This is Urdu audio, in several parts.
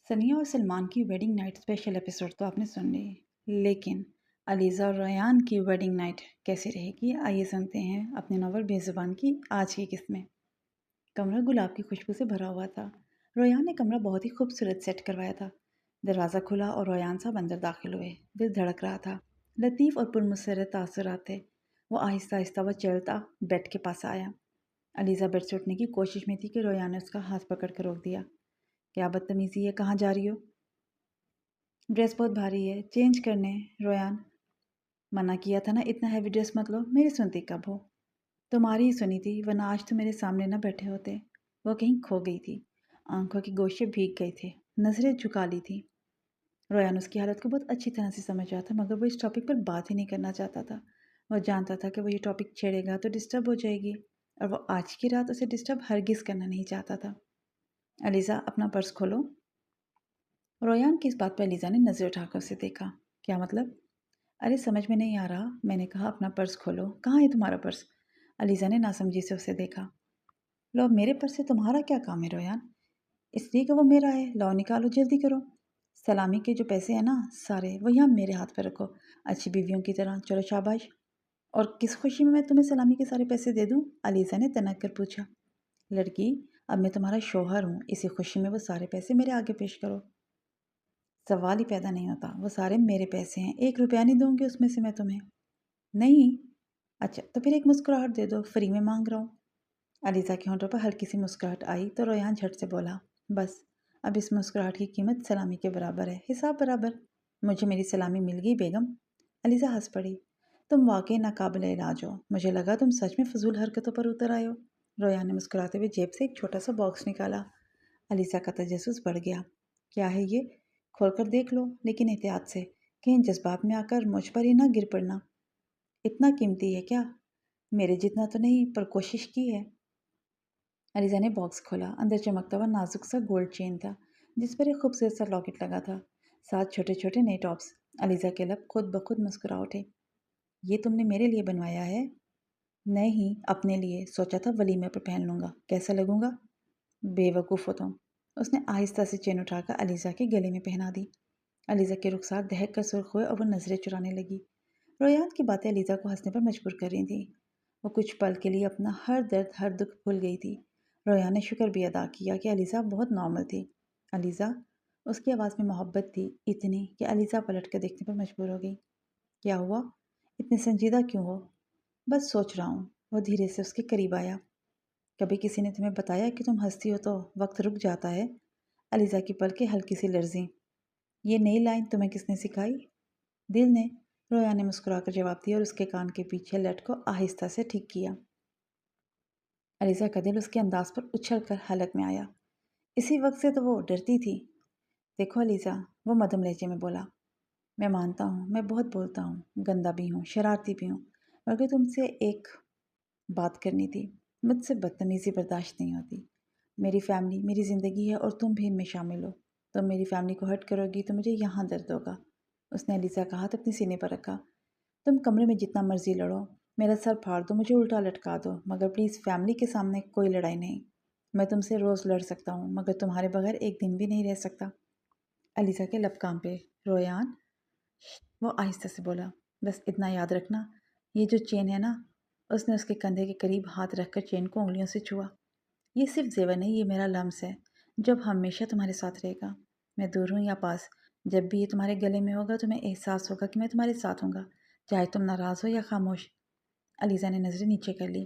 ثنیا اور سلمان کی ویڈنگ نائٹ اسپیشل ایپیسوڈ تو آپ نے سن لی، لیکن علیزہ اور ریان کی ویڈنگ نائٹ کیسی رہے گی؟ آئیے سنتے ہیں اپنے ناول بے زبان کی آج کی قسط میں۔ کمرہ گلاب کی خوشبو سے بھرا ہوا تھا۔ ریان نے کمرہ بہت ہی خوبصورت سیٹ کروایا تھا۔ دروازہ کھلا اور ریان صاحب اندر داخل ہوئے۔ دل دھڑک رہا تھا، لطیف اور پرمسرت تاثرات تھے۔ وہ آہستہ آہستہ وہ چلتا بیڈ کے پاس آیا۔ علیزہ بیڈ سے اٹھنے کی کوشش میں تھی کہ ریان نے اس کا ہاتھ پکڑ کر روک دیا۔ کیا بدتمیزی ہے، کہاں جا رہی ہو؟ ڈریس بہت بھاری ہے، چینج کرنے۔ ریان، منع کیا تھا نا اتنا ہیوی ڈریس مت لو۔ میری سنتی کب ہو؟ تمہاری ہی سنی تھی، ورنہ آج تو میرے سامنے نہ بیٹھے ہوتے۔ وہ کہیں کھو گئی تھی، آنکھوں کے گوشے بھیگ گئے تھے، نظریں جھکا لی تھی۔ ریان اس کی حالت کو بہت اچھی طرح سے سمجھ رہا تھا، مگر وہ اس ٹاپک پر بات ہی نہیں کرنا چاہتا تھا۔ وہ جانتا تھا کہ وہ یہ ٹاپک چھیڑے گا تو ڈسٹرب ہو جائے گی، اور وہ آج کی رات اسے ڈسٹرب ہرگز کرنا نہیں چاہتا تھا۔ علیزہ، اپنا پرس کھولو۔ ریان کی اس بات پر علیزہ نے نظر اٹھا کر اسے دیکھا۔ کیا مطلب؟ ارے سمجھ میں نہیں آ رہا، میں نے کہا اپنا پرس کھولو۔ کہاں ہے تمہارا پرس؟ علیزہ نے ناسمجھی سے اسے دیکھا۔ لو، میرے پرس سے تمہارا کیا کام ہے ریان؟ اس لیے کہ وہ میرا ہے، لاؤ نکالو، جلدی کرو۔ سلامی کے جو پیسے ہیں نا سارے، وہ یہاں میرے ہاتھ پہ رکھو، اچھی بیویوں کی طرح۔ چلو شاباش۔ اور کس خوشی میں تمہیں سلامی کے سارے پیسے دے دوں؟ علیزہ نے تنک کر پوچھا۔ لڑکی، اب میں تمہارا شوہر ہوں، اسی خوشی میں وہ سارے پیسے میرے آگے پیش کرو۔ سوال ہی پیدا نہیں ہوتا، وہ سارے میرے پیسے ہیں، 1 روپیہ نہیں دوں گی اس میں سے میں تمہیں۔ نہیں؟ اچھا تو پھر ایک مسکراہٹ دے دو، فری میں مانگ رہا ہوں۔ علیزہ کے ہونٹوں پر ہلکی سی مسکراہٹ آئی تو ریان جھٹ سے بولا، بس اب اس مسکراہٹ کی قیمت سلامی کے برابر ہے، حساب برابر۔ مجھے میری سلامی مل گئی بیگم۔ علیزہ ہنس پڑی۔ تم واقعی ناقابل علاج ہو، مجھے لگا تم سچ میں فضول حرکتوں پر اتر آئے ہو۔ ریان نے مسکراتے ہوئے جیب سے ایک چھوٹا سا باکس نکالا۔ علیزہ کا تجسس بڑھ گیا۔ کیا ہے یہ؟ کھول کر دیکھ لو، لیکن احتیاط سے، کہیں جذبات میں آ کر مجھ پر ہی نہ گر پڑنا۔ اتنا قیمتی ہے کیا؟ میرے جتنا تو نہیں، پر کوشش کی ہے۔ علیزہ نے باکس کھولا۔ اندر چمکتا ہوا نازک سا گولڈ چین تھا، جس پر ایک خوبصورت سا لاکٹ لگا تھا، ساتھ چھوٹے چھوٹے نئے ٹاپس۔ علیزہ کے لب خود بخود مسکرا اٹھے۔ یہ تم نے میرے لیے بنوایا ہے؟ نہیں، اپنے لیے، سوچا تھا ولیمے پر پہن لوں گا، کیسا لگوں گا؟ بے وقوف ہو تم۔ اس نے آہستہ سے چین اٹھا کر علیزہ کے گلے میں پہنا دی۔ علیزہ کے رخسار دہک کر سرخ ہوئے اور وہ نظریں چرانے لگی۔ ریان کی باتیں علیزہ کو ہنسنے پر مجبور کر رہی تھیں۔ وہ کچھ پل کے لیے اپنا ہر درد، ہر دکھ بھول گئی تھی۔ ریان نے شکر بھی ادا کیا کہ علیزہ بہت نارمل تھی۔ علیزہ، اس کی آواز میں محبت تھی، اتنی کہ علیزہ پلٹ کر دیکھنے پر مجبور ہو گئی۔ کیا ہوا؟ اتنے سنجیدہ کیوں ہو؟ بس سوچ رہا ہوں۔ وہ دھیرے سے اس کے قریب آیا۔ کبھی کسی نے تمہیں بتایا کہ تم ہنستی ہو تو وقت رک جاتا ہے؟ علیزہ کی پلکیں ہلکی سی لرزیں۔ یہ نئی لائن تمہیں کس نے سکھائی؟ دل نے، ریان نے مسکرا کر جواب دیا اور اس کے کان کے پیچھے لٹ کو آہستہ سے ٹھیک کیا۔ علیزہ کا دل اس کے انداز پر اچھل کر حلق میں آیا۔ اسی وقت سے تو وہ ڈرتی تھی۔ دیکھو علیزہ، وہ مدھم لہجے میں بولا، میں مانتا ہوں میں بہت بولتا ہوں، گندا بھی ہوں، شرارتی بھی ہوں، مگر تم سے ایک بات کرنی تھی۔ مجھ سے بدتمیزی برداشت نہیں ہوتی۔ میری فیملی میری زندگی ہے اور تم بھی ان میں شامل ہو۔ تم میری فیملی کو ہرٹ کرو گی تو مجھے یہاں درد ہوگا۔ اس نے علیزہ کا ہاتھ اپنے سینے پر رکھا۔ تم کمرے میں جتنا مرضی لڑو، میرا سر پھاڑ دو، مجھے الٹا لٹکا دو، مگر پلیز فیملی کے سامنے کوئی لڑائی نہیں۔ میں تم سے روز لڑ سکتا ہوں، مگر تمہارے بغیر ایک دن بھی نہیں رہ سکتا۔ علیزہ کے لب کانپے۔ ریان، وہ آہستہ سے بولا، بس اتنا یاد رکھنا، یہ جو چین ہے نا، اس نے اس کے کندھے کے قریب ہاتھ رکھ کر چین کو انگلیوں سے چھوا، یہ صرف زیور نہیں، یہ میرا لمس ہے، جب ہمیشہ تمہارے ساتھ رہے گا۔ میں دور ہوں یا پاس، جب بھی یہ تمہارے گلے میں ہوگا تمہیں احساس ہوگا کہ میں تمہارے ساتھ ہوں گا، چاہے تم ناراض ہو یا خاموش۔ علیزہ نے نظریں نیچے کر لی۔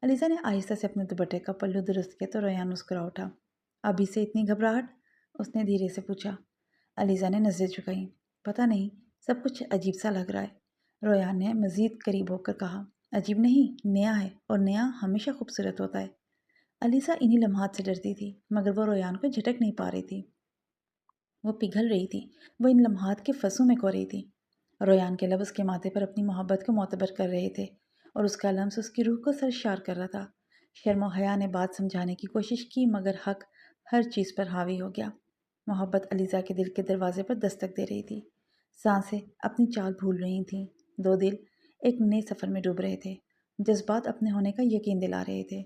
علیزہ نے آہستہ سے اپنے دوپٹے کا پلو درست کیا تو ریان مسکرا اٹھا۔ ابھی سے اتنی گھبراہٹ؟ اس نے دھیرے سے پوچھا۔ علیزہ نے نظریں جھکائیں۔ پتہ نہیں، سب کچھ عجیب سا لگ رہا ہے۔ ریان نے مزید قریب ہو کر کہا، عجیب نہیں، نیا ہے، اور نیا ہمیشہ خوبصورت ہوتا ہے۔ علیزہ انہی لمحات سے ڈرتی تھی، مگر وہ ریان کو جھٹک نہیں پا رہی تھی۔ وہ پگھل رہی تھی، وہ ان لمحات کے فصوں میں کھو رہی تھی۔ ریان کے لب اس کے ماتھے پر اپنی محبت کو معتبر کر رہے تھے، اور اس کا لمس اس کی روح کو سرشار کر رہا تھا۔ شرم و حیا نے بات سمجھانے کی کوشش کی، مگر حق ہر چیز پر حاوی ہو گیا۔ محبت علیزہ کے دل کے دروازے پر دستک دے رہی تھی۔ سانسیں اپنی چال بھول رہی تھیں، دو دل ایک نئے سفر میں ڈوب رہے تھے۔ جذبات اپنے ہونے کا یقین دلا رہے تھے۔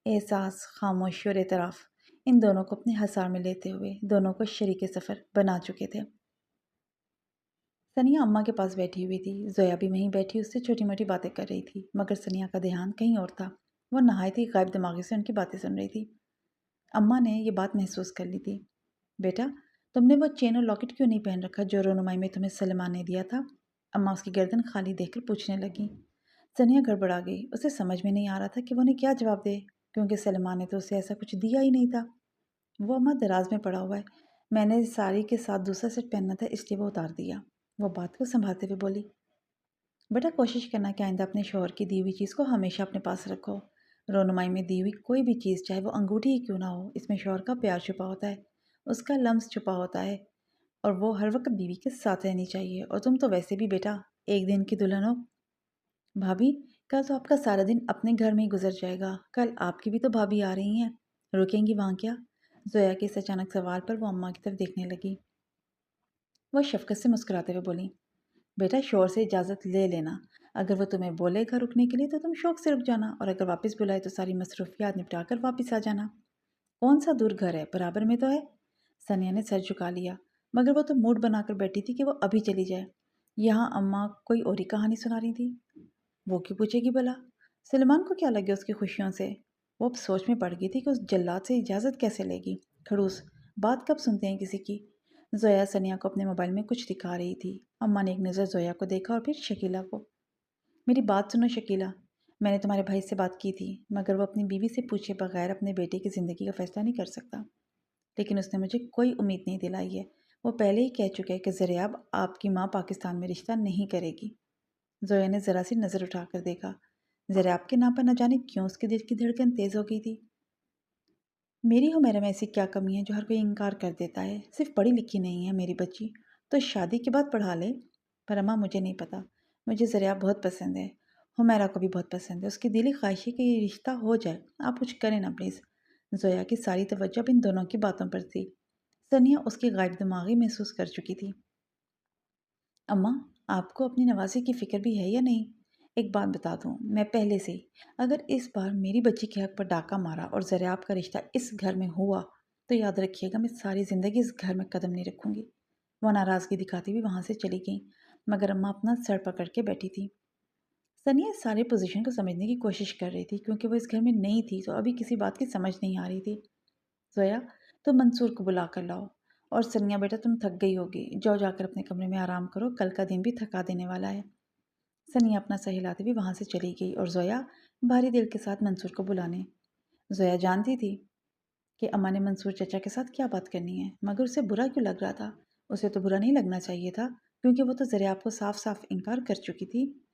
احساس، خاموشی اور اعتراف، ان دونوں کو اپنے حصار میں لیتے ہوئے دونوں کو شریک سفر بنا چکے تھے۔ سنیا اماں کے پاس بیٹھی ہوئی تھی، زویا بھی وہیں بیٹھی اس سے چھوٹی موٹی باتیں کر رہی تھی، مگر سنیا کا دھیان کہیں اور تھا۔ وہ نہایت ہی غائب دماغی سے ان کی باتیں سن رہی تھی۔ اماں نے یہ بات محسوس کر لی تھی۔ بیٹا، تم نے وہ چین اور لاکٹ کیوں نہیں پہن رکھا جو رونمائی میں تمہیں سلیمان نے دیا تھا؟ اماں اس کی گردن خالی دیکھ کر پوچھنے لگی۔ سنیا گڑبڑا گئی، اسے سمجھ میں نہیں آ رہا تھا کہ وہ انہیں کیا جواب دے، کیونکہ سلیمان نے تو اسے ایسا کچھ دیا ہی نہیں تھا۔ وہ اماں دراز میں پڑا ہوا ہے، میں نے ساڑی کے ساتھ دوسرا سیٹ پہننا تھا اس لیے وہ اتار دیا۔ وہ بات کو سنبھالتے ہوئے بولی۔ بیٹا، کوشش کرنا کہ آئندہ اپنے شوہر کی دی ہوئی چیز کو ہمیشہ اپنے پاس رکھو۔ رونمائی میں دی ہوئی کوئی بھی چیز، چاہے وہ انگوٹھی ہی کیوں نہ ہو، اس میں شوہر کا پیار چھپا ہوتا ہے، اس کا لمس چھپا ہوتا ہے، اور وہ ہر وقت بیوی کے ساتھ رہنی چاہیے۔ اور تم تو ویسے بھی بیٹا ایک دن کی دلہن ہو۔ بھابھی، کل تو آپ کا سارا دن اپنے گھر میں ہی گزر جائے گا، کل آپ کی بھی تو بھابھی آ رہی ہیں، رکیں گی وہاں کیا؟ زویا کے اس اچانک سوال پر وہ اماں کی طرف دیکھنے لگی۔ وہ شفقت سے مسکراتے ہوئے بولی، بیٹا شوہر سے اجازت لے لینا، اگر وہ تمہیں بولے گا رکنے کے لیے تو تم شوق سے رک جانا، اور اگر واپس بلائے تو ساری مصروفیات نپٹا کر واپس آ جانا۔ کون سا دور گھر ہے، برابر میں تو ہے۔ سنیا نے سر جھکا لیا، مگر وہ تو موڈ بنا کر بیٹھی تھی کہ وہ ابھی چلی جائے۔ یہاں اماں کوئی اور ہی کہانی سنا رہی تھی۔ وہ کیوں پوچھے گی بھلا؟ سلیمان کو کیا لگے اس کی خوشیوں سے؟ وہ اب سوچ میں پڑ گئی تھی کہ اس جلاد سے اجازت کیسے لے گی۔ کھڑوس، بات کب سنتے ہیں کسی کی؟ زویا سنیا کو اپنے موبائل میں کچھ دکھا رہی تھی۔ اماں نے ایک نظر زویا کو دیکھا اور پھر شکیلہ کو۔ میری بات سنو شکیلہ، میں نے تمہارے بھائی سے بات کی تھی، مگر وہ اپنی بیوی سے پوچھے بغیر اپنے بیٹے کی زندگی کا فیصلہ نہیں کر سکتا، لیکن اس نے مجھے کوئی امید نہیں دلائی ہے۔ وہ پہلے ہی کہہ چکا ہے کہ زریاب آپ کی ماں پاکستان میں رشتہ نہیں کرے گی۔ زویا نے ذرا سی نظر اٹھا کر دیکھا۔ زریاب کے نام پر نہ جانے کیوں اس کے دل کی دھڑکن تیز ہو گئی تھی۔ میری حمیرہ میں ایسی کیا کمی ہے جو ہر کوئی انکار کر دیتا ہے؟ صرف پڑھی لکھی نہیں ہے میری بچی، تو شادی کے بعد پڑھا لے۔ پر اماں مجھے نہیں پتا، مجھے زریاب بہت پسند ہے، حمیرہ کو بھی بہت پسند ہے، اس کی دلی خواہش ہے کہ یہ رشتہ ہو جائے، آپ کچھ کریں نا پلیز۔ زویا کی ساری توجہ اب ان دونوں کی باتوں پر تھی۔ سنیا اس کی غائب دماغی محسوس کر چکی تھی۔ اماں، آپ کو اپنی نوازی کی فکر بھی ہے یا نہیں؟ ایک بات بتا دوں میں پہلے سے ہی، اگر اس بار میری بچی کے حق پر ڈاکہ مارا اور زریاب کا رشتہ اس گھر میں ہوا تو یاد رکھیے گا میں ساری زندگی اس گھر میں قدم نہیں رکھوں گی۔ وہ ناراضگی دکھاتی ہوئی وہاں سے چلی گئیں، مگر اماں اپنا سر پکڑ کے بیٹھی تھی۔ سنیا اس سارے پوزیشن کو سمجھنے کی کوشش کر رہی تھی، کیونکہ وہ اس گھر میں نئی تھی تو ابھی کسی بات کی سمجھ نہیں آ رہی تھی۔ زویا، تم منصور کو بلا کر لاؤ، اور سنیا بیٹا تم تھک گئی ہوگی، جاؤ جا کر اپنے کمرے میں آرام کرو، کل کا دن بھی تھکا دینے والا ہے۔ سنیا اپنا سر ہلاتے ہوئے وہاں سے چلی گئی اور زویا بھاری دل کے ساتھ منصور کو بلانے۔ زویا جانتی تھی کہ اماں نے منصور چچا کے ساتھ کیا بات کرنی ہے، مگر اسے برا کیوں لگ رہا تھا؟ اسے تو برا نہیں لگنا چاہیے تھا، کیونکہ وہ تو زریاب کو صاف صاف انکار کر چکی تھی۔